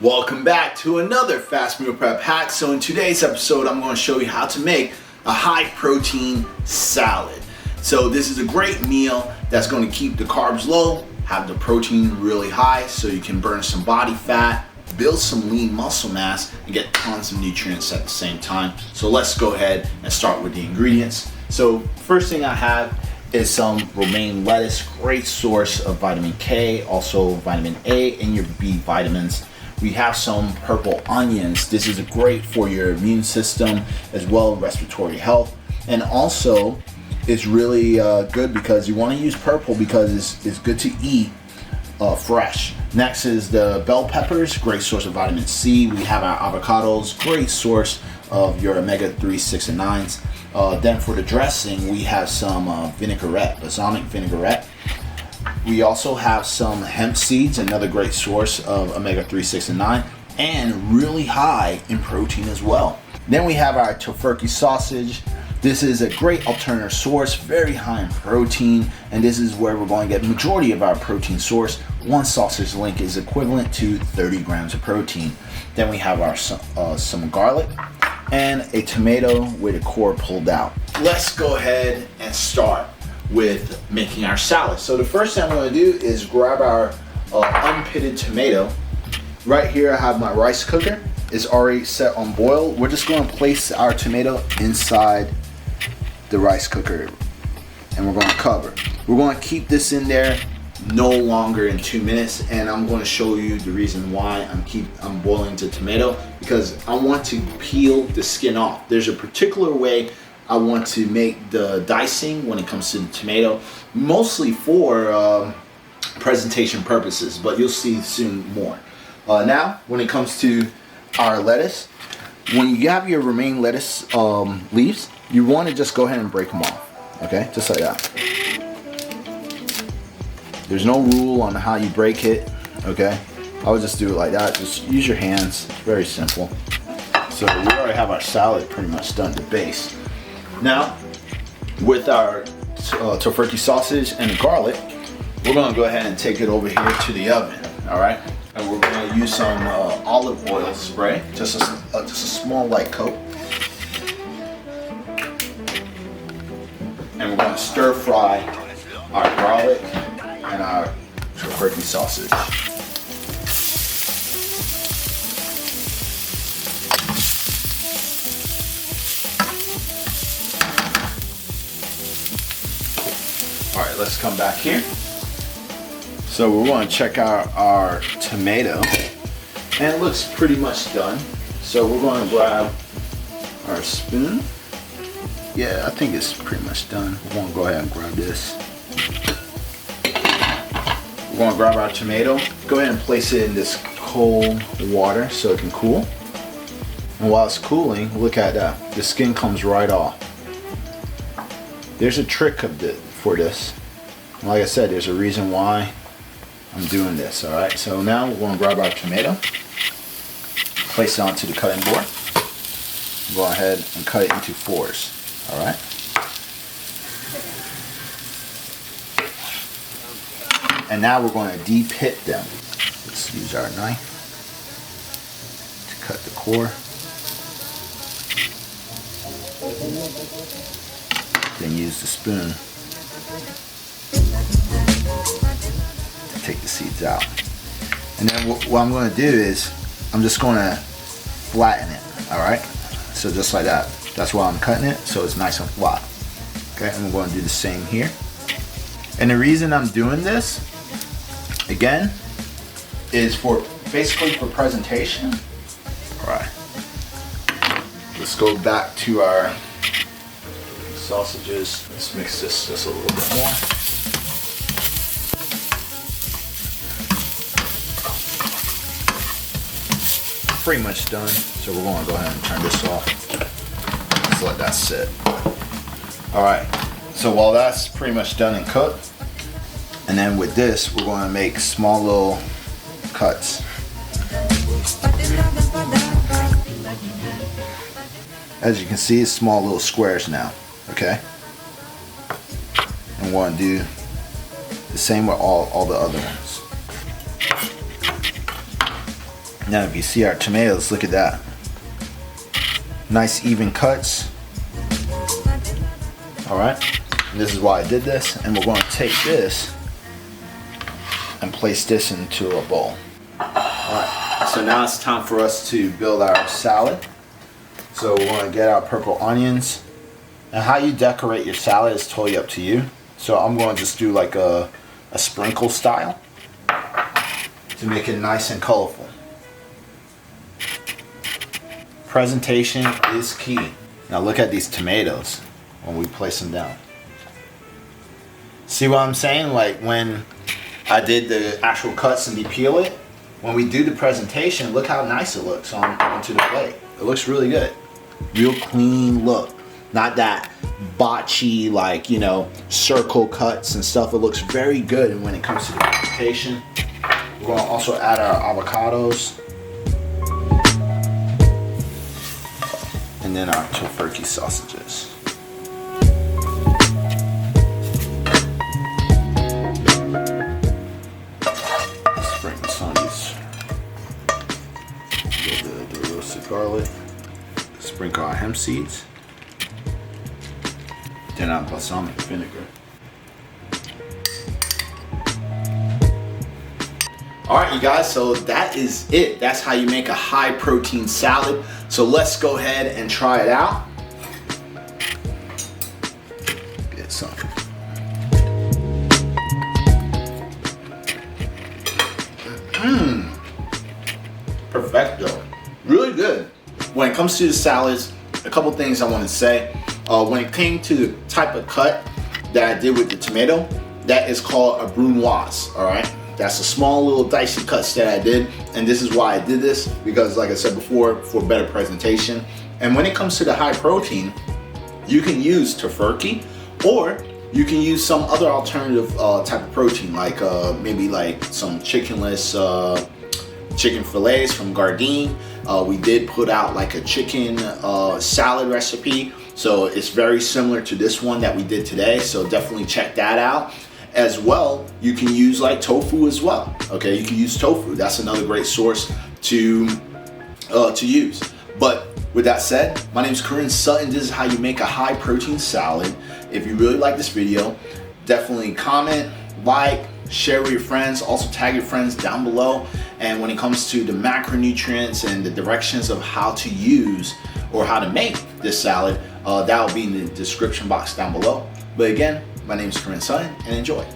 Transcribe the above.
Welcome back to another fast meal prep hack. So in today's episode, I'm going to show you how to make a high protein salad. So this is a great meal that's going to keep the carbs low, have the protein really high so you can burn some body fat, build some lean muscle mass, and get tons of nutrients at the same time. So let's go ahead and start with the ingredients. So first thing I have is some romaine lettuce, great source of vitamin K, also vitamin A and your B vitamins. We have some purple onions. This is great for your immune system as well as respiratory health. And also it's really good because you want to use purple because it's good to eat fresh. Next is the bell peppers, great source of vitamin C. We have our avocados, great source of your omega-3, 6, and 9s. Then for the dressing, we have some vinaigrette, balsamic vinaigrette. We also have some hemp seeds, another great source of omega-3, 6, and 9, and really high in protein as well. Then we have our Tofurkey sausage. This is a great alternative source, very high in protein, and this is where we're going to get the majority of our protein source. One sausage link is equivalent to 30 grams of protein. Then we have our some garlic and a tomato with a core pulled out. Let's go ahead and start with making our salad. So the first thing I'm going to do is grab our unpitted tomato. Right here I have my rice cooker. It's already set on boil. We're just going to place our tomato inside the rice cooker and we're going to cover. We're going to keep this in there no longer than 2 minutes, and I'm going to show you the reason why I'm boiling the tomato, because I want to peel the skin off. There's a particular way I want to make the dicing when it comes to the tomato, mostly for presentation purposes, but you'll see soon more. Now, when it comes to our lettuce, when you have your romaine lettuce leaves, you want to just go ahead and break them off, okay? Just like that. There's no rule on how you break it, okay? I would just do it like that. Just use your hands. It's very simple. So we already have our salad pretty much done, the base. Now, with our Tofurkey sausage and the garlic, we're going to go ahead and take it over here to the oven, all right? And we're going to use some olive oil spray, just a small light coat. And we're going to stir fry our garlic and our Tofurkey sausage. All right, let's come back here. So we're going to check out our tomato, and it looks pretty much done. So we're going to grab our spoon. Yeah, I think it's pretty much done. We're going to go ahead and grab this. We're going to grab our tomato, go ahead and place it in this cold water so it can cool. And while it's cooling, look at that. The skin comes right off. There's a trick for this. And like I said, there's a reason why I'm doing this, all right? So now we're going to grab our tomato, place it onto the cutting board, go ahead and cut it into 4s, all right? And now we're going to de-pit them. Let's use our knife to cut the core. Then use the spoon to take the seeds out. And then what I'm going to do is I'm just going to flatten it, all right? So just like that. That's why I'm cutting it, so it's nice and flat. Okay, and we're going to do the same here. And the reason I'm doing this, again, is basically for presentation. All right. Let's go back to our sausages. Let's mix this just a little bit more. Pretty much done. So we're going to go ahead and turn this off. Just let that sit. All right. So while that's pretty much done and cooked, and then with this, we're going to make small little cuts. As you can see, it's small little squares now, okay? And we're going to do the same with all the other ones. Now if you see our tomatoes, look at that. Nice even cuts. Alright, this is why I did this, and we're going to take this and place this into a bowl. Alright, so now it's time for us to build our salad. So we're going to get our purple onions. And how you decorate your salad is totally up to you. So I'm going to just do like a sprinkle style to make it nice and colorful. Presentation is key. Now look at these tomatoes when we place them down. See what I'm saying? Like when I did the actual cuts and depeel it, when we do the presentation, look how nice it looks onto the plate. It looks really good. Real clean look. Not that botchy, like, you know, circle cuts and stuff. It looks very good. And when it comes to the presentation, we're going to also add our avocados. And then our Tofurkey sausages. Sprinkle some of these. The roasted garlic. Sprinkle our hemp seeds. Then our balsamic vinegar. Alright you guys, so that is it. That's how you make a high protein salad. So let's go ahead and try it out. Get some. Perfecto. Really good. When it comes to the salads, a couple things I want to say. When it came to the type of cut that I did with the tomato, that is called a brunoise, alright? That's a small little dicey cuts that I did, and this is why I did this, because like I said before, for better presentation. And when it comes to the high protein, you can use Tofurkey, or you can use some other alternative type of protein, like maybe like some chickenless chicken fillets from Gardein. We did put out like a chicken salad recipe, so it's very similar to this one that we did today, so definitely check that out. As well, you can use like tofu as well. Okay, you can use tofu. That's another great source to use. But with that said, my name is Corinne Sutton. This is how you make a high protein salad. If you really like this video, definitely comment, like, share with your friends. Also tag your friends down below. And when it comes to the macronutrients and the directions of how to use or how to make this salad, that will be in the description box down below. But again, my name is Corinne Sutton, and enjoy.